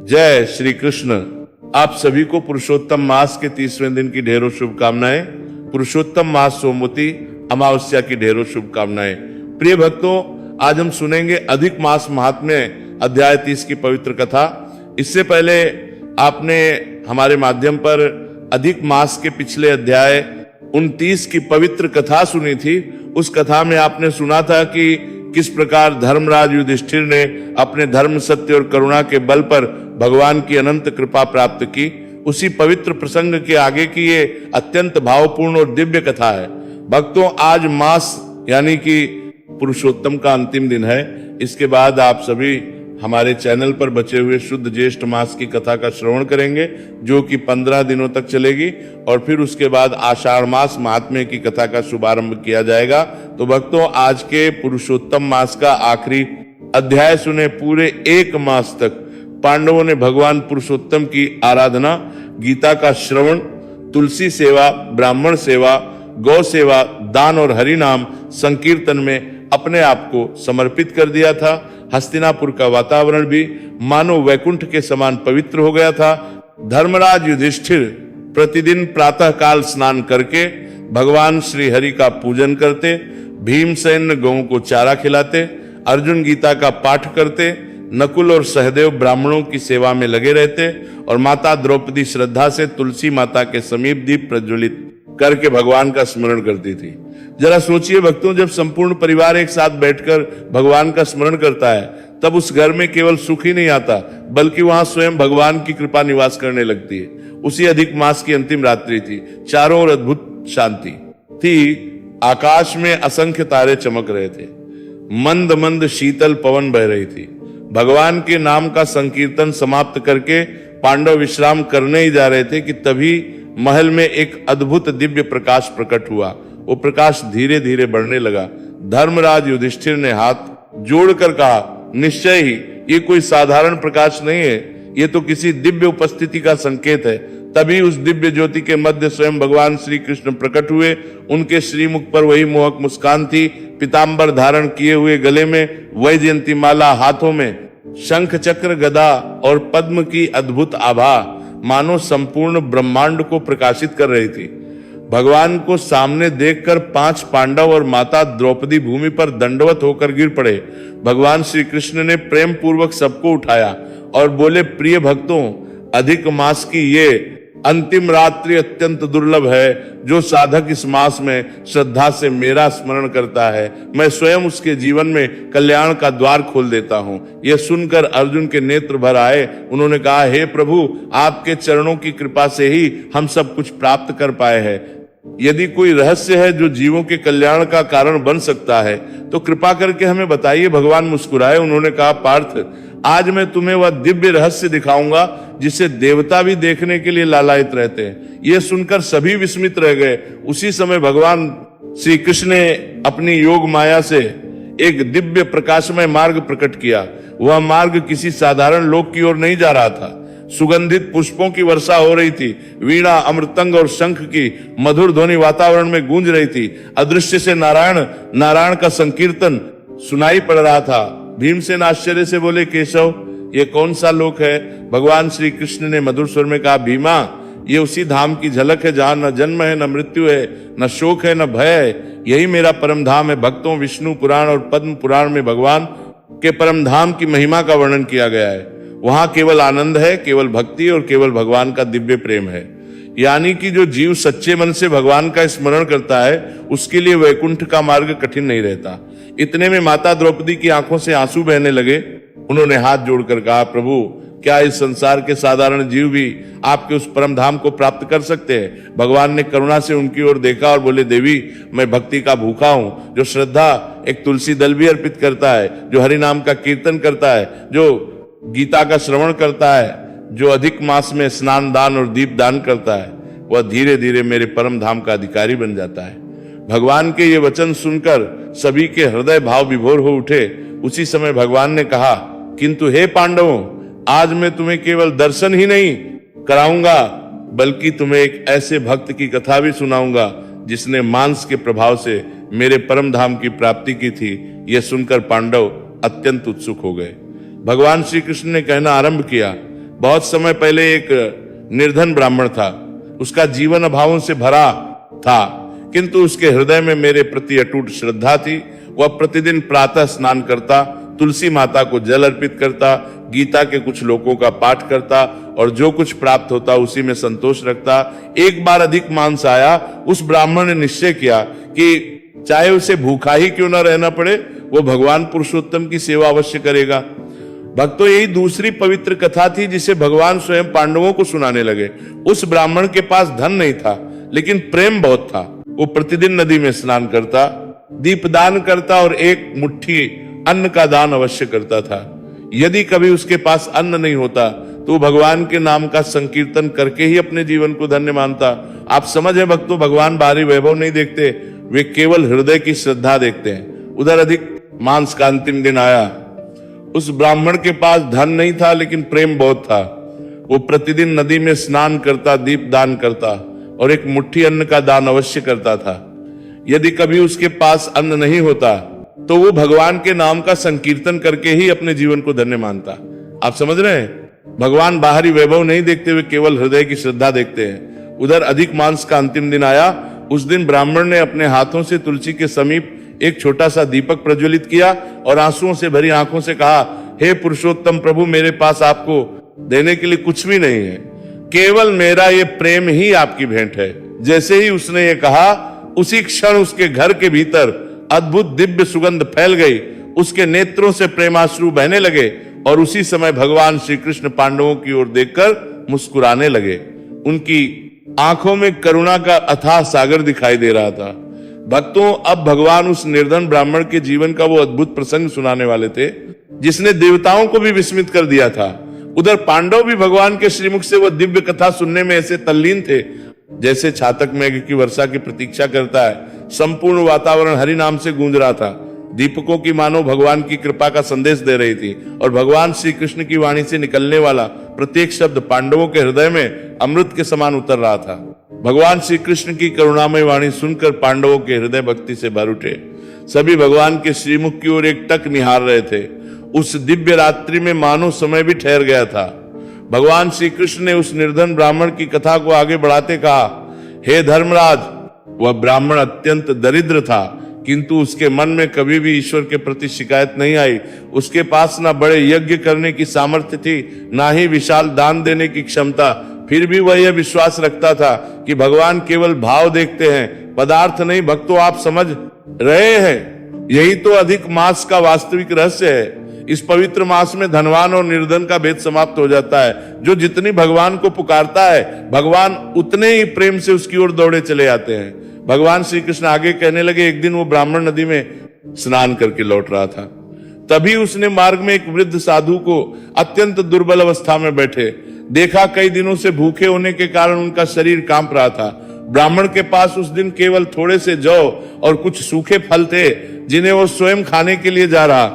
जय श्री कृष्ण। आप सभी को पुरुषोत्तम मास के 30वें दिन की ढेरों शुभकामनाएं। पुरुषोत्तम मास सोमवती अमावस्या की ढेरों शुभकामनाएं। प्रिय भक्तों, आज हम सुनेंगे अधिक मास महात्म्य अध्याय 30 की पवित्र कथा। इससे पहले आपने हमारे माध्यम पर अधिक मास के पिछले अध्याय 29 की पवित्र कथा सुनी थी। उस कथा में आपने सुना था कि किस प्रकार धर्मराज युधिष्ठिर ने अपने धर्म, सत्य और करुणा के बल पर भगवान की अनंत कृपा प्राप्त की। उसी पवित्र प्रसंग के आगे की ये अत्यंत भावपूर्ण और दिव्य कथा है। भक्तों, आज मास यानी कि पुरुषोत्तम का अंतिम दिन है। इसके बाद आप सभी हमारे चैनल पर बचे हुए शुद्ध ज्येष्ठ मास की कथा का श्रवण करेंगे, जो कि 15 दिनों तक चलेगी, और फिर उसके बाद आषाढ़ मास महात्म्य की कथा का शुभारंभ किया जाएगा। तो भक्तों, आज के पुरुषोत्तम मास का आखिरी अध्याय सुने। पूरे एक मास तक पांडवों ने भगवान पुरुषोत्तम की आराधना, गीता का श्रवण, तुलसी सेवा, ब्राह्मण सेवा, गौ सेवा, दान और हरि नाम संकीर्तन में अपने आप को समर्पित कर दिया था। हस्तिनापुर का वातावरण भी मानो वैकुंठ के समान पवित्र हो गया था। धर्मराज युधिष्ठिर प्रतिदिन प्रातः काल स्नान करके भगवान श्री हरि का पूजन करते, भीमसेन गौं को चारा खिलाते, अर्जुन गीता का पाठ करते, नकुल और सहदेव ब्राह्मणों की सेवा में लगे रहते और माता द्रौपदी श्रद्धा से तुलसी माता के समीप दीप प्रज्वलित करके भगवान का स्मरण करती थी। जरा सोचिए भक्तों, जब संपूर्ण परिवार एक साथ बैठकर भगवान का स्मरण करता है, तब उस घर में केवल सुख ही नहीं आता, बल्कि वहां स्वयं भगवान की कृपा निवास करने लगती है। उसी अधिक मास की अंतिम रात्रि थी। चारों ओर अद्भुत शांति थी। आकाश में असंख्य तारे चमक रहे थे। मंद मंद शीतल पवन बह रही थी। भगवान के नाम का संकीर्तन समाप्त करके पांडव विश्राम करने ही जा रहे थे कि तभी महल में एक अद्भुत दिव्य प्रकाश प्रकट हुआ। वो प्रकाश धीरे धीरे बढ़ने लगा। धर्मराज युधिष्ठिर ने हाथ जोड़कर कहा, निश्चय ही ये कोई साधारण प्रकाश नहीं है, ये तो किसी दिव्य उपस्थिति का संकेत है। तभी उस दिव्य ज्योति के मध्य स्वयं भगवान श्री कृष्ण प्रकट हुए। उनके श्रीमुख पर वही मोहक मुस्कान थी। पीतांबर धारण किए हुए, गले में वैजयंती माला, हाथों में शंख चक्र गदा और पद्म की अद्भुत आभा मानो संपूर्ण ब्रह्मांड को प्रकाशित कर रही थी। भगवान को सामने देखकर 5 पांडव और माता द्रौपदी भूमि पर दंडवत होकर गिर पड़े। भगवान श्री कृष्ण ने प्रेम पूर्वक सबको उठाया और बोले, प्रिय भक्तों, अधिक मास की ये अंतिम रात्रि अत्यंत दुर्लभ है। जो साधक इस मास में श्रद्धा से मेरा स्मरण करता है, मैं स्वयं उसके जीवन में कल्याण का द्वार खोल देता हूं। यह सुनकर अर्जुन के नेत्र भर आए। उन्होंने कहा, हे प्रभु, आपके चरणों की कृपा से ही हम सब कुछ प्राप्त कर पाए हैं। यदि कोई रहस्य है जो जीवों के कल्याण का कारण बन सकता है, तो कृपा करके हमें बताइए। भगवान मुस्कुराए। उन्होंने कहा, पार्थ, आज मैं तुम्हें वह दिव्य रहस्य दिखाऊंगा जिसे देवता भी देखने के लिए लालायित रहते हैं। यह सुनकर सभी विस्मित रह गए। उसी समय भगवान श्री कृष्ण ने अपनी योग माया से एक दिव्य प्रकाशमय मार्ग प्रकट किया। वह मार्ग किसी साधारण लोक की ओर नहीं जा रहा था। सुगंधित पुष्पों की वर्षा हो रही थी। वीणा, अमृतंग और शंख की मधुर ध्वनि वातावरण में गूंज रही थी। अदृश्य से नारायण का संकीर्तन सुनाई पड़ रहा था। भीमसेन आश्चर्य से बोले, केशव, ये कौन सा लोक है? भगवान श्री कृष्ण ने मधुर स्वर में कहा, भीमा, ये उसी धाम की झलक है जहां न जन्म है, न मृत्यु है, न शोक है, न भय है। यही मेरा परम धाम है। भक्तों, विष्णु पुराण और पद्म पुराण में भगवान के परम धाम की महिमा का वर्णन किया गया है। वहां केवल आनंद है, केवल भक्ति और केवल भगवान का दिव्य प्रेम है। यानी कि जो जीव सच्चे मन से भगवान का स्मरण करता है, उसके लिए वैकुंठ का मार्ग कठिन नहीं रहता। इतने में माता द्रौपदी की आंखों से आंसू बहने लगे। उन्होंने हाथ जोड़कर कहा, प्रभु, क्या इस संसार के साधारण जीव भी आपके उस परम धाम को प्राप्त कर सकते हैं? भगवान ने करुणा से उनकी ओर देखा और बोले, देवी, मैं भक्ति का भूखा हूं। जो श्रद्धा एक तुलसी दल भी अर्पित करता है, जो हरि नाम का कीर्तन करता है, जो गीता का श्रवण करता है, जो अधिक मास में स्नान दान और दीप दान करता है, वह धीरे धीरे मेरे परम धाम का अधिकारी बन जाता है। भगवान के ये वचन सुनकर सभी के हृदय भाव विभोर हो उठे। उसी समय भगवान ने कहा, किंतु हे पांडवों, आज मैं तुम्हें केवल दर्शन ही नहीं कराऊंगा, बल्कि तुम्हें एक ऐसे भक्त की कथा भी सुनाऊंगा जिसने मांस के प्रभाव से मेरे परम धाम की प्राप्ति की थी। यह सुनकर पांडव अत्यंत उत्सुक हो गए। भगवान श्री कृष्ण ने कहना आरंभ किया, बहुत समय पहले एक निर्धन ब्राह्मण था, उसका जीवन अभावों से भरा था, किंतु उसके हृदय में मेरे प्रति अटूट श्रद्धा थी। वह प्रतिदिन प्रातः स्नान करता, तुलसी माता को जल अर्पित करता, गीता के कुछ श्लोकों का पाठ करता और जो कुछ प्राप्त होता उसी में संतोष रखता। एक बार अधिक मांस आया, उस ब्राह्मण ने निश्चय किया कि चाहे उसे भूखा ही क्यों न रहना पड़े, वो भगवान पुरुषोत्तम की सेवा अवश्य करेगा। भक्तों, यही दूसरी पवित्र कथा थी जिसे भगवान स्वयं पांडवों को सुनाने लगे। उस ब्राह्मण के पास धन नहीं था, लेकिन प्रेम बहुत था। वो प्रतिदिन नदी में स्नान करता, दीपदान करता और एक मुट्ठी अन्न का दान अवश्य करता था। यदि कभी उसके पास अन्न नहीं होता तो भगवान के नाम का संकीर्तन करके ही अपने जीवन को धन्य मानता। आप समझे भक्तों, भगवान बाहरी वैभव नहीं देखते, वे केवल हृदय की श्रद्धा देखते हैं। उधर अधिक मांस का अंतिम दिन आया। उस ब्राह्मण के पास धन नहीं था, लेकिन प्रेम बहुत था। वो प्रतिदिन नदी में स्नान करता, दीप दान करता और एक मुट्ठी अन्न का दान अवश्य करता था। यदि कभी उसके पास अन्न नहीं होता तो वो भगवान के नाम का संकीर्तन करके ही अपने जीवन को धन्य मानता। आप समझ रहे हैं, भगवान बाहरी वैभव नहीं देखते हुए केवल हृदय की श्रद्धा देखते हैं। उधर अधिक मांस का अंतिम दिन आया। उस दिन ब्राह्मण ने अपने हाथों से तुलसी के समीप एक छोटा सा दीपक प्रज्वलित किया और आंसुओं से भरी आंखों से कहा, हे पुरुषोत्तम प्रभु, मेरे पास आपको देने के लिए कुछ भी नहीं है, केवल मेरा ये प्रेम ही आपकी भेंट है। जैसे ही उसने ये कहा, उसी क्षण उसके घर के भीतर अद्भुत दिव्य सुगंध फैल गई। उसके नेत्रों से प्रेमाश्रु बहने लगे और उसी समय भगवान श्री कृष्ण पांडवों की ओर देखकर मुस्कुराने लगे। उनकी आंखों में करुणा का अथाह सागर दिखाई दे रहा था। भक्तों, अब भगवान उस निर्धन ब्राह्मण के जीवन का वो अद्भुत प्रसंग सुनाने वाले थे जिसने देवताओं को भी विस्मित कर दिया था। उधर पांडव भी भगवान के श्रीमुख से वह दिव्य कथा सुनने में ऐसे तल्लीन थे जैसे छातक मेघ की वर्षा की प्रतीक्षा करता है। संपूर्ण वातावरण हरि नाम से गूंज रहा था। दीपकों की मानो भगवान की कृपा का संदेश दे रही थी और भगवान श्री कृष्ण की वाणी से निकलने वाला प्रत्येक शब्द पांडवों के हृदय में अमृत के समान उतर रहा था। भगवान श्री कृष्ण की करुणामय वाणी सुनकर पांडवों के हृदय भक्ति से भर उठे। सभी भगवान के श्रीमुख की ओर एकटक निहार रहे थे। उस दिव्य रात्रि में मानो समय भी ठहर गया था। भगवान श्री कृष्ण ने उस निर्धन ब्राह्मण की कथा को आगे बढ़ाते कहा, हे धर्मराज, वह ब्राह्मण अत्यंत दरिद्र था, किंतु उसके मन में कभी भी ईश्वर के प्रति शिकायत नहीं आई। उसके पास ना बड़े यज्ञ करने की सामर्थ्य थी, ना ही विशाल दान देने की क्षमता। फिर भी वह यह विश्वास रखता था कि भगवान केवल भाव देखते हैं, पदार्थ नहीं। भक्तों, आप समझ रहे हैं, यही तो अधिक मास का वास्तविक रहस्य है। इस पवित्र मास में धनवान और निर्धन का भेद समाप्त हो जाता है। जो जितनी भगवान को पुकारता है, भगवान उतने ही प्रेम से उसकी ओर दौड़े चले आते हैं। भगवान श्री कृष्ण आगे कहने लगे, एक दिन वो ब्राह्मण नदी में स्नान करके लौट रहा था। तभी उसने मार्ग में एक वृद्ध साधु को अत्यंत दुर्बल अवस्था में बैठे देखा। कई दिनों से भूखे होने के कारण उनका शरीर कांप रहा था। ब्राह्मण के पास उस दिन केवल थोड़े से जौ और कुछ सूखे फल थे जिन्हें वो स्वयं खाने के लिए जा रहा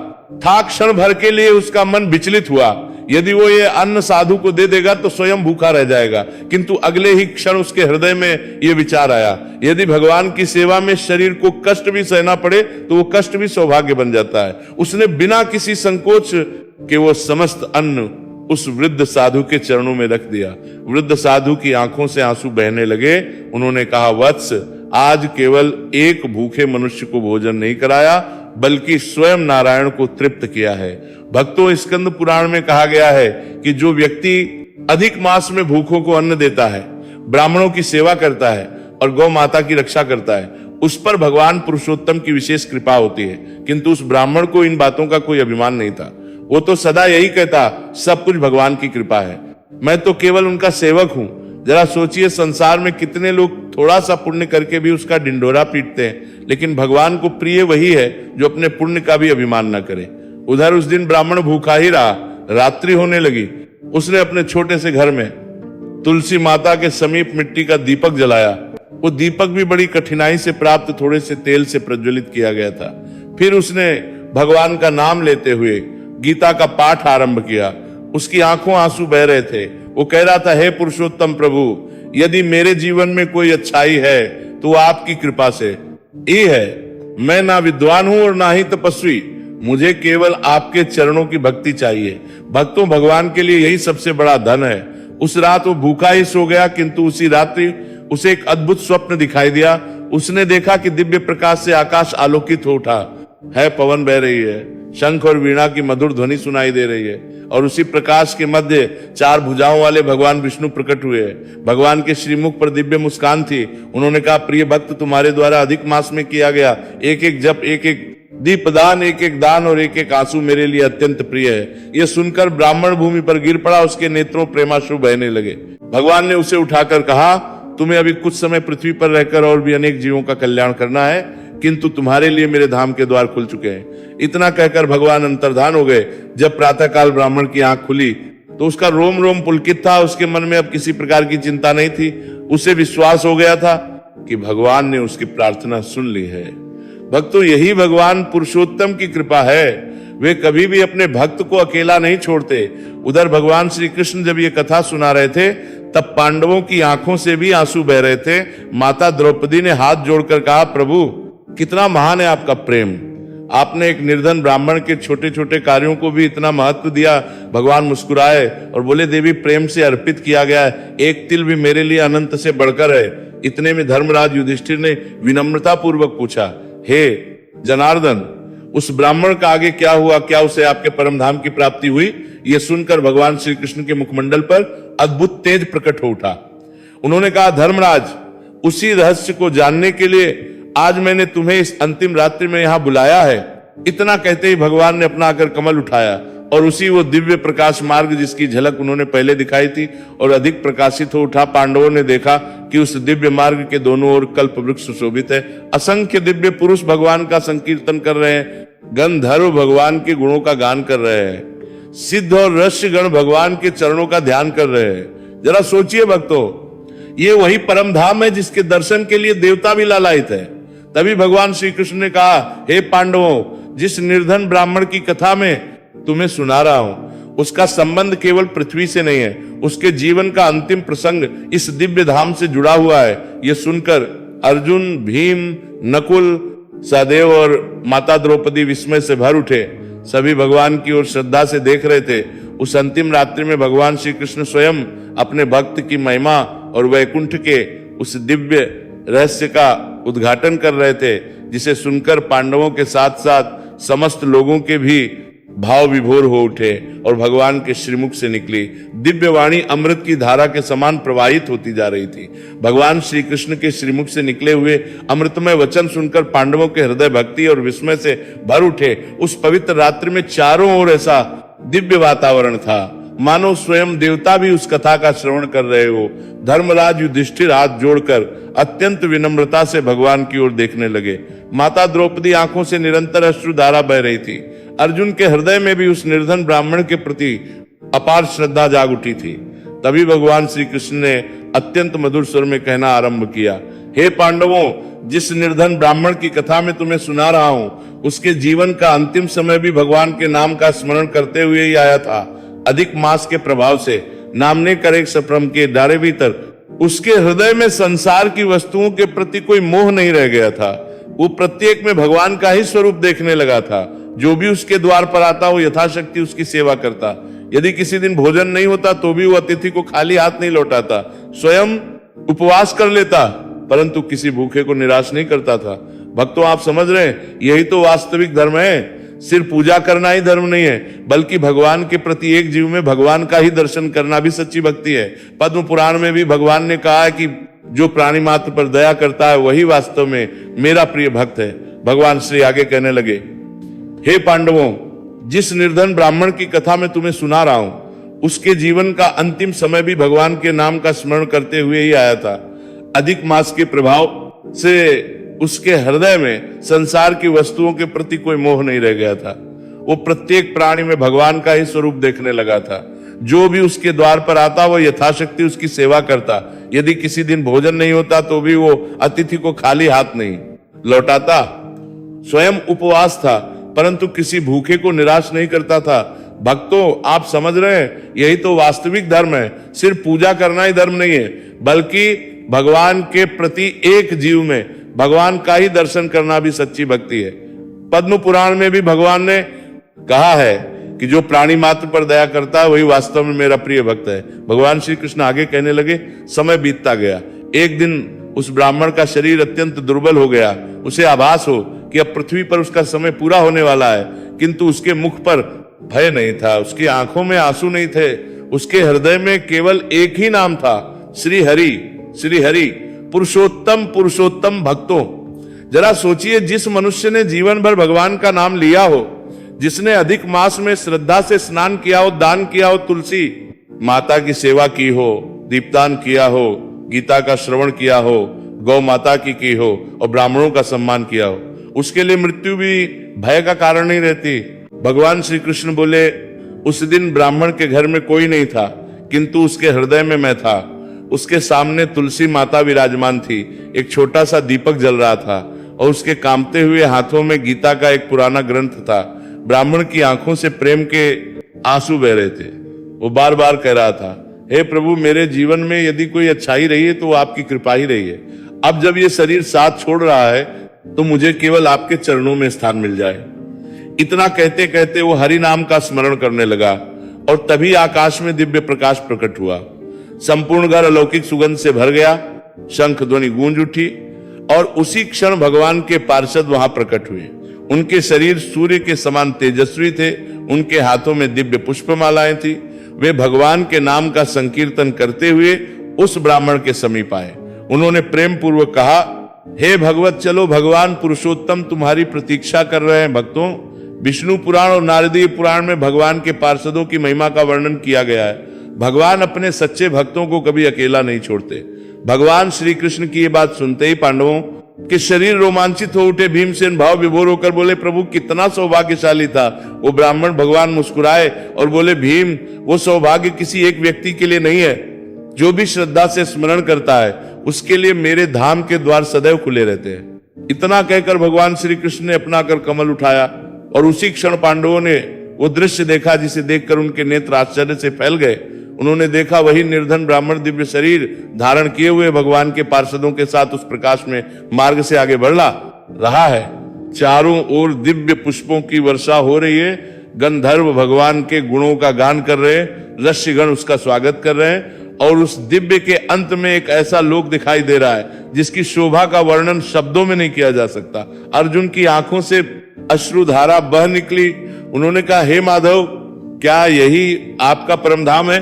था। क्षण भर के लिए उसका मन विचलित हुआ। यदि वो ये अन्न साधु को दे देगा तो स्वयं भूखा रह जाएगा, किंतु अगले ही क्षण उसके हृदय में ये विचार आया, यदि भगवान की सेवा में शरीर को कष्ट भी सहना पड़े तो वो कष्ट भी सौभाग्य बन जाता है। उसने बिना किसी संकोच के वो समस्त अन्न उस वृद्ध साधु के चरणों में रख दिया। वृद्ध साधु की आंखों से आंसू बहने लगे। उन्होंने कहा, वत्स, आज केवल एक भूखे मनुष्य को भोजन नहीं कराया, बल्कि स्वयं नारायण को तृप्त किया है। भक्तों, स्कंद पुराण में कहा गया है कि जो व्यक्ति अधिक मास में भूखों को अन्न देता है, ब्राह्मणों की सेवा करता है और गौ माता की रक्षा करता है, उस पर भगवान पुरुषोत्तम की विशेष कृपा होती है। किंतु उस ब्राह्मण को इन बातों का कोई अभिमान नहीं था। वो तो सदा यही कहता, सब कुछ भगवान की कृपा है, मैं तो केवल उनका सेवक हूं। जरा सोचिए, संसार में कितने लोग थोड़ा सा पुण्य करके भी उसका डिंडोरा पीटते हैं, लेकिन भगवान को प्रिय वही है जो अपने पुण्य का भी अभिमान न करे। उधर उस दिन ब्राह्मण भूखा ही रहा। रात्रि होने लगी। उसने अपने छोटे से घर में तुलसी माता के समीप मिट्टी का दीपक जलाया। वो दीपक भी बड़ी कठिनाई से प्राप्त थोड़े से तेल से प्रज्वलित किया गया था। फिर उसने भगवान का नाम लेते हुए गीता का पाठ आरंभ किया। उसकी आंखों आंसू बह रहे थे। वो कह रहा था, हे पुरुषोत्तम प्रभु, यदि मेरे जीवन में कोई अच्छाई है तो आपकी कृपा से ही है। मैं ना विद्वान हूं और ना ही तपस्वी, मुझे केवल आपके चरणों की भक्ति चाहिए। भक्तों, भगवान के लिए यही सबसे बड़ा धन है। उस रात वो भूखा ही सो गया, किंतु उसी रात्रि उसे एक अद्भुत स्वप्न दिखाई दिया। उसने देखा कि दिव्य प्रकाश से आकाश आलोकित हो उठा है, पवन बह रही है, शंख और वीणा की मधुर ध्वनि सुनाई दे रही है, और उसी प्रकाश के मध्य 4 भुजाओं वाले भगवान विष्णु प्रकट हुए। भगवान के श्रीमुख पर दिव्य मुस्कान थी। उन्होंने कहा, प्रिय भक्त, तुम्हारे द्वारा अधिक मास में किया गया एक एक जप, एक एक दीपदान, एक एक दान और एक एक आंसू मेरे लिए अत्यंत प्रिय है। यह सुनकर ब्राह्मण भूमि पर गिर पड़ा, उसके नेत्रों प्रेमाश्रु बहने लगे। भगवान ने उसे उठाकर कहा, तुम्हें अभी कुछ समय पृथ्वी पर रहकर और भी अनेक जीवों का कल्याण करना है, किंतु तुम्हारे लिए मेरे धाम के द्वार खुल चुके हैं। इतना कहकर भगवान अंतर्धान हो गए। जब प्रातःकाल ब्राह्मण की आंख खुली तो उसका रोम रोम पुलकित था। उसके मन में अब किसी प्रकार की चिंता नहीं थी। उसे विश्वास हो गया था कि भगवान ने उसकी प्रार्थना सुन ली है। भक्तों, यही भगवान पुरुषोत्तम की कृपा है। वे कभी भी अपने भक्त को अकेला नहीं छोड़ते। उधर भगवान श्री कृष्ण जब ये कथा सुना रहे थे, तब पांडवों की आंखों से भी आंसू बह रहे थे। माता द्रौपदी ने हाथ जोड़कर कहा, प्रभु, कितना महान है आपका प्रेम। आपने एक निर्धन ब्राह्मण के छोटे छोटे कार्यों को भी इतना महत्व दिया। भगवान मुस्कुराए और बोले, देवी, प्रेम से अर्पित किया गया है, एक तिल भी मेरे लिए अनंत से बढ़कर है। इतने में धर्मराज युधिष्ठिर ने विनम्रता पूर्वक पूछा, हे जनार्दन, उस ब्राह्मण का आगे क्या हुआ? क्या उसे आपके परम धाम की प्राप्ति हुई? यह सुनकर भगवान श्री कृष्ण के मुखमंडल पर अद्भुत तेज प्रकट हो उठा। उन्होंने कहा, धर्मराज, उसी रहस्य को जानने के लिए आज मैंने तुम्हें इस अंतिम रात्रि में यहां बुलाया है। इतना कहते ही भगवान ने अपना आकर कमल उठाया और उसी वो दिव्य प्रकाश मार्ग जिसकी झलक उन्होंने पहले दिखाई थी और अधिक प्रकाशित हो उठा। पांडवों ने देखा कि उस दिव्य मार्ग के दोनों ओर कल्प वृक्ष सुशोभित है। असंख्य दिव्य पुरुष भगवान का संकीर्तन कर रहे हैं। गंधर्व भगवान के गुणों का गान कर रहे हैं। सिद्ध और ऋषि गण भगवान के चरणों का ध्यान कर रहे हैं। जरा सोचिए भक्तों, ये वही परम धाम है जिसके दर्शन के लिए देवता भी लालायित है। तभी भगवान श्री कृष्ण ने कहा, हे पांडवों, जिस निर्धन ब्राह्मण की कथा में तुम्हें सुना रहा हूं, उसका संबंध केवल पृथ्वी से नहीं है। उसके जीवन का अंतिम प्रसंग इस दिव्य धाम से जुड़ा हुआ है। यह सुनकर अर्जुन, भीम, नकुल, सहदेव और माता द्रौपदी विस्मय से भर उठे। सभी भगवान की ओर श्रद्धा से देख रहे थे। उस अंतिम रात्रि में भगवान श्री कृष्ण स्वयं अपने भक्त की महिमा और वैकुंठ के उस दिव्य रहस्य का उद्घाटन कर रहे थे, जिसे सुनकर पांडवों के साथ साथ समस्त लोगों के भी भाव विभोर हो उठे और भगवान के श्रीमुख से निकली दिव्य वाणी अमृत की धारा के समान प्रवाहित होती जा रही थी। भगवान श्री कृष्ण के श्रीमुख से निकले हुए अमृतमय वचन सुनकर पांडवों के हृदय भक्ति और विस्मय से भर उठे। उस पवित्र रात्रि में चारों ओर ऐसा दिव्य वातावरण था मानो स्वयं देवता भी उस कथा का श्रवण कर रहे हो। धर्मराज युधिष्ठिर हाथ जोड़कर अत्यंत विनम्रता से भगवान की ओर देखने लगे। माता द्रौपदी आंखों से निरंतर अश्रुधारा बह रही थी। अर्जुन के हृदय में भी उस निर्धन ब्राह्मण के प्रति अपार श्रद्धा जाग उठी थी। तभी भगवान श्री कृष्ण ने अत्यंत मधुर स्वर में कहना आरंभ किया, हे पांडवों, जिस निर्धन ब्राह्मण की कथा में तुम्हें सुना रहा हूं, उसके जीवन का अंतिम समय भी भगवान के नाम का स्मरण करते हुए ही आया था। अधिक मास के प्रभाव से नामने कर एक सप्रम के डारे भीतर उसके हृदय में संसार की वस्तुओं के प्रति कोई मोह नहीं रह गया था। वो प्रत्येक में भगवान का ही स्वरूप देखने लगा था। जो भी उसके द्वार पर आता वो यथाशक्ति उसकी सेवा करता। यदि किसी दिन भोजन नहीं होता तो भी वो अतिथि को खाली हाथ नहीं लौटाता। स्वयं उपवास कर लेता, परंतु किसी भूखे को निराश नहीं करता था। भक्तों, आप समझ रहे हैं, यही तो वास्तविक धर्म है। सिर्फ पूजा करना ही धर्म नहीं है, बल्कि भगवान के प्रति एक जीव में भगवान का ही दर्शन करना भी सच्ची भक्ति है। पद्म पुराण में भी भगवान ने कहा है कि जो प्राणी मात्र पर दया करता है वही वास्तव में मेरा प्रिय भक्त है। भगवान श्री आगे कहने लगे, हे पांडवों, जिस निर्धन ब्राह्मण की कथा मैं तुम्हें सुना रहा हूं, उसके जीवन का अंतिम समय भी भगवान के नाम का स्मरण करते हुए ही आया था। अधिक मास के प्रभाव से उसके हृदय में संसार की वस्तुओं के प्रति कोई मोह नहीं रह गया था। वो प्रत्येक प्राणी में भगवान का ही स्वरूप देखने लगा था। जो भी उसके द्वार पर आता वो यथाशक्ति उसकी सेवा करता। यदि किसी दिन भोजन नहीं होता तो भी वो अतिथि को खाली हाथ नहीं लौटाता। स्वयं उपवास था, परंतु किसी भूखे को निराश नहीं करता था। भक्तों, आप समझ रहे हैं, यही तो वास्तविक धर्म है। सिर्फ पूजा करना ही धर्म नहीं है, बल्कि भगवान के प्रति एक जीव में भगवान का ही दर्शन करना भी सच्ची भक्ति है। पद्म पुराण में भी भगवान ने कहा है कि जो प्राणी मात्र पर दया करता है वही वास्तव में मेरा प्रिय भक्त है। भगवान श्री कृष्ण आगे कहने लगे, समय बीतता गया। एक दिन उस ब्राह्मण का शरीर अत्यंत दुर्बल हो गया। उसे आभास हो कि अब पृथ्वी पर उसका समय पूरा होने वाला है, किंतु उसके मुख पर भय नहीं था, उसकी आंखों में आंसू नहीं थे, उसके हृदय में केवल एक ही नाम था, श्री हरि, श्री हरि, पुरुषोत्तम पुरुषोत्तम भक्तों। जरा सोचिए, जिस मनुष्य ने जीवन भर भगवान का नाम लिया हो, जिसने अधिक मास में श्रद्धा से स्नान किया हो, दान किया हो, तुलसी माता की सेवा की हो, दीपदान किया हो, गीता का श्रवण किया हो, गौ माता की हो और ब्राह्मणों का सम्मान किया हो, उसके लिए मृत्यु भी भय का कारण नहीं रहती। भगवान श्री कृष्ण बोले, उस दिन ब्राह्मण के घर में कोई नहीं था, किंतु उसके हृदय में मैं था। उसके सामने तुलसी माता विराजमान थी, एक छोटा सा दीपक जल रहा था और उसके कांपते हुए हाथों में गीता का एक पुराना ग्रंथ था। ब्राह्मण की आंखों से प्रेम के आंसू बह रहे थे। वो बार बार कह रहा था, हे प्रभु, मेरे जीवन में यदि कोई अच्छाई रही है तो वो आपकी कृपा ही रही है। अब जब ये शरीर साथ छोड़ रहा है तो मुझे केवल आपके चरणों में स्थान मिल जाए। इतना कहते कहते वो हरि नाम का स्मरण करने लगा और तभी आकाश में दिव्य प्रकाश प्रकट हुआ। संपूर्ण घर अलौकिक सुगंध से भर गया, शंख ध्वनि गूंज उठी और उसी क्षण भगवान के पार्षद वहां प्रकट हुए। उनके शरीर सूर्य के समान तेजस्वी थे, उनके हाथों में दिव्य पुष्पमालाएं थी। वे भगवान के नाम का संकीर्तन करते हुए उस ब्राह्मण के समीप आए। उन्होंने प्रेम पूर्वक कहा, हे भगवत, चलो, भगवान पुरुषोत्तम तुम्हारी प्रतीक्षा कर रहे हैं। भक्तों, विष्णु पुराण और नारदीय पुराण में भगवान के पार्षदों की महिमा का वर्णन किया गया है। भगवान अपने सच्चे भक्तों को कभी अकेला नहीं छोड़ते। भगवान श्री कृष्ण की ये बात सुनते ही पांडवों के शरीर रोमांचित हो उठे। भीमसेन भाव विभोर होकर बोले, प्रभु कितना सौभाग्यशाली था वो ब्राह्मण। भगवान मुस्कुराए और बोले, भीम, वो सौभाग्य किसी एक व्यक्ति के लिए नहीं है। जो भी श्रद्धा से स्मरण करता है उसके लिए मेरे धाम के द्वार सदैव खुले रहते हैं। इतना कहकर भगवान श्री कृष्ण ने अपना कर कमल उठाया और उसी क्षण पांडवों ने वो दृश्य देखा जिसे देखकर उनके नेत्र आश्चर्य से फैल गए। उन्होंने देखा वही निर्धन ब्राह्मण दिव्य शरीर धारण किए हुए भगवान के पार्षदों के साथ उस प्रकाश में मार्ग से आगे बढ़ रहा है। चारों ओर दिव्य पुष्पों की वर्षा हो रही है। गंधर्व भगवान के गुणों का गान कर रहे हैं, ऋषिगण उसका स्वागत कर रहे हैं और उस दिव्य के अंत में एक ऐसा लोक दिखाई दे रहा है जिसकी शोभा का वर्णन शब्दों में नहीं किया जा सकता। अर्जुन की आंखों से अश्रुधारा बह निकली। उन्होंने कहा, हे माधव, क्या यही आपका परम धाम है?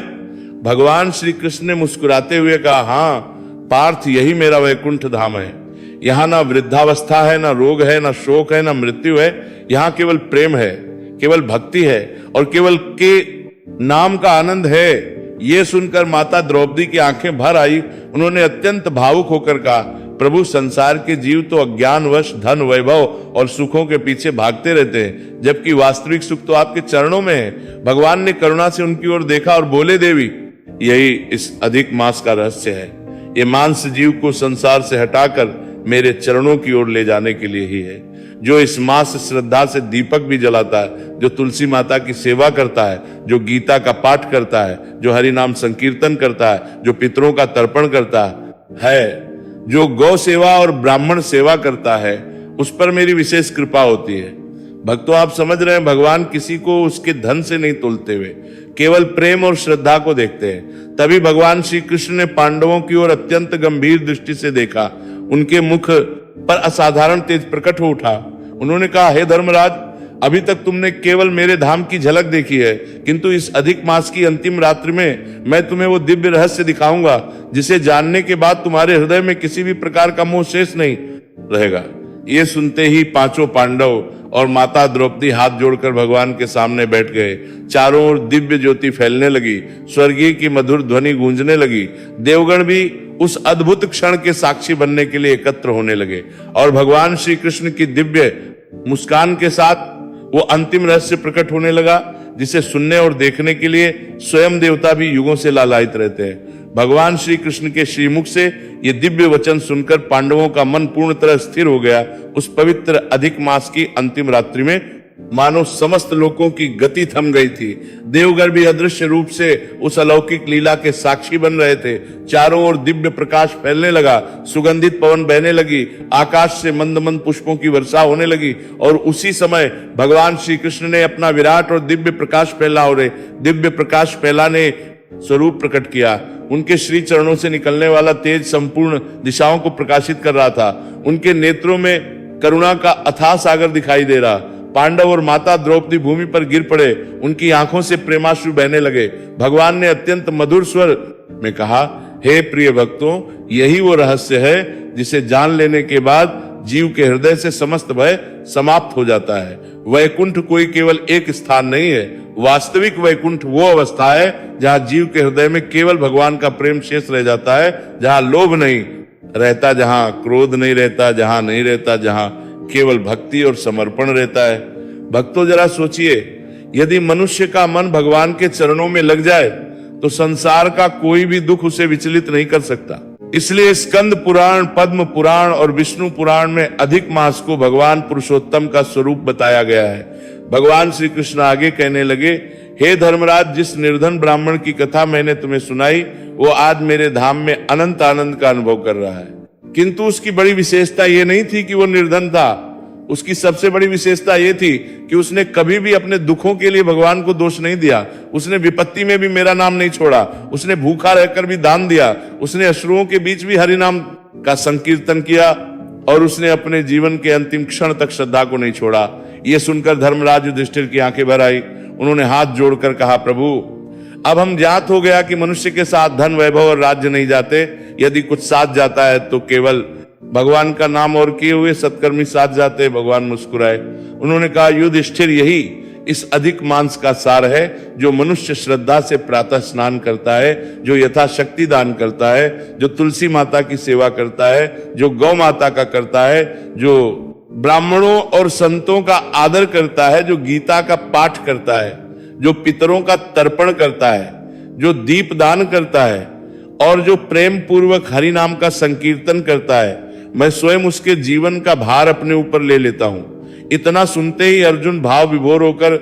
भगवान श्री कृष्ण ने मुस्कुराते हुए कहा, हाँ पार्थ, यही मेरा वैकुंठ धाम है। यहाँ ना वृद्धावस्था है, ना रोग है, ना शोक है, ना मृत्यु है। यहाँ केवल प्रेम है, केवल भक्ति है और केवल के नाम का आनंद है। ये सुनकर माता द्रौपदी की आंखें भर आई। उन्होंने अत्यंत भावुक होकर कहा, प्रभु, संसार के जीव तो अज्ञानवश धन, वैभव और सुखों के पीछे भागते रहते हैं, जबकि वास्तविक सुख तो आपके चरणों में है। भगवान ने करुणा से उनकी ओर देखा और बोले, देवी, यही इस अधिक मास का रहस्य है। ये मांस जीव को संसार से हटाकर मेरे चरणों की ओर ले जाने के लिए ही है। जो इस मास श्रद्धा से दीपक भी जलाता है, जो तुलसी माता की सेवा करता है, जो गीता का पाठ करता है, जो हरि नाम संकीर्तन करता है, जो पितरों का तर्पण करता है, जो गौ सेवा और ब्राह्मण सेवा करता है, उस पर मेरी विशेष कृपा होती है। भक्तों, आप समझ रहे हैं, भगवान किसी को उसके धन से नहीं तोलते हुए केवल प्रेम और श्रद्धा को देखते हैं। तभी भगवान श्री कृष्ण ने पांडवों की ओर अत्यंत गंभीर दृष्टि से देखा। उनके मुख पर असाधारण तेज प्रकट हो उठा। उन्होंने कहा, हे धर्मराज, अभी तक तुमने केवल मेरे धाम की झलक देखी है, किंतु इस अधिक मास की अंतिम रात्रि में मैं तुम्हें वो दिव्य रहस्य दिखाऊंगा जिसे जानने के बाद तुम्हारे हृदय में किसी भी प्रकार का मोह शेष नहीं रहेगा। ये सुनते ही पांचों पांडव और माता द्रौपदी हाथ जोड़कर भगवान के सामने बैठ गए। चारों ओर दिव्य ज्योति फैलने लगी, स्वर्गीय की मधुर ध्वनि गूंजने लगी। देवगण भी उस अद्भुत क्षण के साक्षी बनने के लिए एकत्र होने लगे और भगवान श्री कृष्ण की दिव्य मुस्कान के साथ वो अंतिम रहस्य प्रकट होने लगा जिसे सुनने और देखने के लिए स्वयं देवता भी युगों से लालायित रहते हैं। भगवान श्री कृष्ण के श्रीमुख से ये दिव्य वचन सुनकर पांडवों का मन पूर्ण तरह स्थिर हो गया। उस पवित्र अधिक मास की अंतिम रात्रि में मानो समस्त लोगों की गति थम गई थी। देवगण भी अदृश्य रूप से उस अलौकिक लीला के साक्षी बन रहे थे। चारों ओर दिव्य प्रकाश फैलने लगा, सुगंधित पवन बहने लगी, आकाश से मंद मंद पुष्पों की वर्षा होने लगी और उसी समय भगवान श्री कृष्ण ने अपना विराट और दिव्य प्रकाश फैलाने स्वरूप प्रकट किया। उनके श्री चरणों से निकलने वाला तेज संपूर्ण दिशाओं को प्रकाशित कर रहा था। उनके नेत्रों में करुणा का अथाह सागर दिखाई दे रहा। पांडव और माता द्रौपदी भूमि पर गिर पड़े, उनकी आंखों से प्रेमाश्रु बहने लगे। भगवान ने अत्यंत मधुर स्वर में कहा, हे प्रिय भक्तों, यही वो रहस्य है जिसे जान लेने के बाद जीव के हृदय से समस्त भय समाप्त हो जाता है। वैकुंठ कोई केवल एक स्थान नहीं है, वास्तविक वैकुंठ वो अवस्था है जहां जीव के हृदय में केवल भगवान का प्रेम शेष रह जाता है, जहां लोभ नहीं रहता, जहां क्रोध नहीं रहता, जहां केवल भक्ति और समर्पण रहता है। भक्तों, जरा सोचिए, यदि मनुष्य का मन भगवान के चरणों में लग जाए तो संसार का कोई भी दुख उसे विचलित नहीं कर सकता। इसलिए स्कंद पुराण, पद्म पुराण और विष्णु पुराण में अधिक मास को भगवान पुरुषोत्तम का स्वरूप बताया गया है। भगवान श्री कृष्ण आगे कहने लगे, हे धर्मराज, जिस निर्धन ब्राह्मण की कथा मैंने तुम्हें सुनाई वो आज मेरे धाम में अनंत आनंद का अनुभव कर रहा है। किंतु उसकी बड़ी विशेषता ये नहीं थी कि वो निर्धन था। उसकी सबसे बड़ी विशेषता ये थी कि उसने कभी भी अपने दुखों के लिए भगवान को दोष नहीं दिया। उसने विपत्ति में भी मेरा नाम नहीं छोड़ा। उसने भूखा रहकर भी दान दिया। उसने अश्रुओं के बीच भी हरि नाम का संकीर्तन किया और उसने अपने जीवन के अंतिम क्षण तक श्रद्धा को नहीं छोड़ा। ये सुनकर धर्मराज युधिष्ठिर की आंखें भर आई। उन्होंने हाथ जोड़कर कहा, प्रभु, अब हम ज्ञात हो गया कि मनुष्य के साथ धन, वैभव और राज्य नहीं जाते। यदि कुछ साथ जाता है तो केवल भगवान का नाम और किए हुए सत्कर्मी साथ जाते। भगवान मुस्कुराए। उन्होंने कहा, युधिष्ठिर, यही इस अधिक मांस का सार है। जो मनुष्य श्रद्धा से प्रातः स्नान करता है, जो यथाशक्ति दान करता है, जो तुलसी माता की सेवा करता है, जो गौ माता का करता है, जो ब्राह्मणों और संतों का आदर करता है, जो गीता का पाठ करता है, जो पितरों का तर्पण करता है, जो दीप दान करता है और जो प्रेम पूर्वक हरि नाम का संकीर्तन करता है, मैं स्वयं उसके जीवन का भार अपने ऊपर ले लेता हूं। इतना सुनते ही अर्जुन भाव विभोर होकर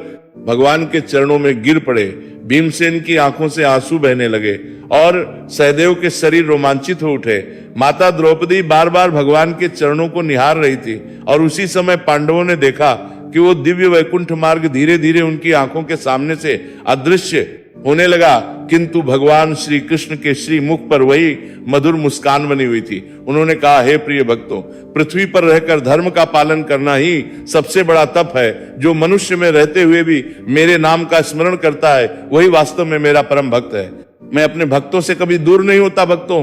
भगवान के चरणों में गिर पड़े। भीमसेन की आंखों से आंसू बहने लगे और सहदेव के शरीर रोमांचित हो उठे। माता द्रौपदी बार बार भगवान के चरणों को निहार रही थी और उसी समय पांडवों ने देखा कि वो दिव्य वैकुंठ मार्ग धीरे धीरे उनकी आंखों के सामने से अदृश्य होने लगा, किंतु भगवान श्री कृष्ण के श्री मुख पर वही मधुर मुस्कान बनी हुई थी। उन्होंने कहा, हे प्रिय भक्तों, पृथ्वी पर रहकर धर्म का पालन करना ही सबसे बड़ा तप है। जो मनुष्य में रहते हुए भी मेरे नाम का स्मरण करता है वही वास्तव में मेरा परम भक्त है। मैं अपने भक्तों से कभी दूर नहीं होता। भक्तों,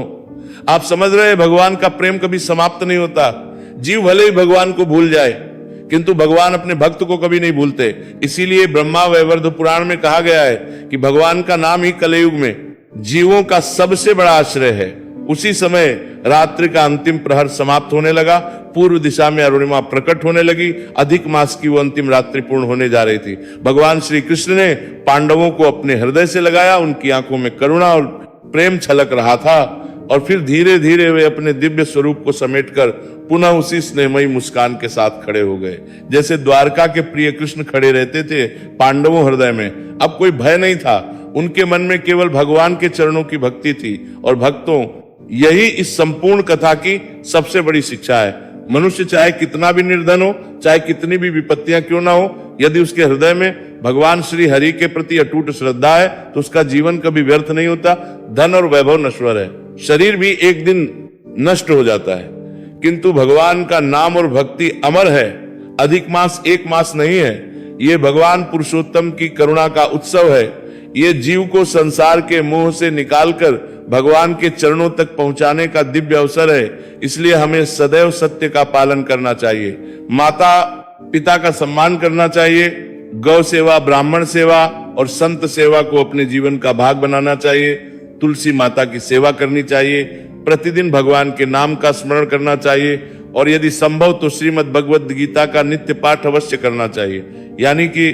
आप समझ रहे हैं, भगवान का प्रेम कभी समाप्त नहीं होता। जीव भले ही भगवान को भूल जाए किंतु भगवान अपने भक्त को कभी नहीं भूलते। इसीलिए ब्रह्मा वैवर्त पुराण में कहा गया है कि भगवान का नाम ही कलयुग में जीवों का सबसे बड़ा आश्रय है। उसी समय रात्रि का अंतिम प्रहर समाप्त होने लगा। पूर्व दिशा में अरुणिमा प्रकट होने लगी। अधिक मास की वो अंतिम रात्रि पूर्ण होने जा रही थी। भगवान श्री कृष्ण ने पांडवों को अपने हृदय से लगाया। उनकी आंखों में करुणा और प्रेम छलक रहा था और फिर धीरे धीरे वे अपने दिव्य स्वरूप को समेटकर पुनः उसी स्नेहमयी मुस्कान के साथ खड़े हो गए, जैसे द्वारका के प्रिय कृष्ण खड़े रहते थे पांडवों हृदय में। अब कोई भय नहीं था। उनके मन में केवल भगवान के चरणों की भक्ति थी। और भक्तों, यही इस संपूर्ण कथा की सबसे बड़ी शिक्षा है। मनुष्य चाहे कितना भी निर्धन हो, चाहे कितनी भी विपत्तियां क्यों ना हो, यदि उसके हृदय में भगवान श्री हरि के प्रति अटूट श्रद्धा है तो उसका जीवन कभी व्यर्थ नहीं होता। धन और वैभव नश्वर है, शरीर भी एक दिन नष्ट हो जाता है, किंतु भगवान का नाम और भक्ति अमर है। अधिक मास एक मास नहीं है। ये भगवान पुरुषोत्तम की करुणा का उत्सव है। ये जीव को संसार के मोह से निकालकर भगवान के चरणों तक पहुंचाने का दिव्य अवसर है। इसलिए हमें सदैव सत्य का पालन करना चाहिए, माता पिता का सम्मान करना चाहिए, गौ सेवा, ब्राह्मण सेवा और संत सेवा को अपने जीवन का भाग बनाना चाहिए, तुलसी माता की सेवा करनी चाहिए, प्रतिदिन भगवान के नाम का स्मरण करना चाहिए और यदि संभव तो श्रीमद् भगवद गीता का नित्य पाठ अवश्य करना चाहिए। यानी कि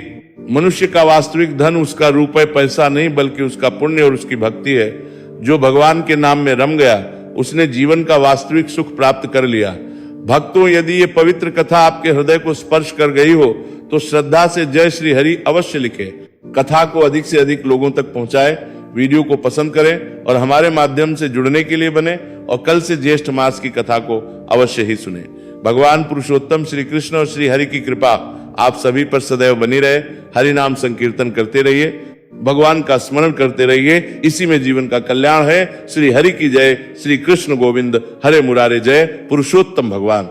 मनुष्य का वास्तविक धन उसका रुपए पैसा नहीं बल्कि उसका पुण्य और उसकी भक्ति है। जो भगवान के नाम में रम गया उसने जीवन का वास्तविक सुख प्राप्त कर लिया। भक्तों, यदि ये पवित्र कथा आपके हृदय को स्पर्श कर गई हो तो श्रद्धा से जय श्री हरि अवश्य लिखें। कथा को अधिक से अधिक लोगों तक पहुंचाएं, वीडियो को पसंद करें और हमारे माध्यम से जुड़ने के लिए बने और कल से ज्येष्ठ मास की कथा को अवश्य ही सुने। भगवान पुरुषोत्तम श्री कृष्ण और श्री हरि की कृपा आप सभी पर सदैव बनी रहे। हरि नाम संकीर्तन करते रहिए, भगवान का स्मरण करते रहिए, इसी में जीवन का कल्याण है। श्री हरि की जय, श्री कृष्ण गोविंद हरे मुरारे जय, पुरुषोत्तम भगवान।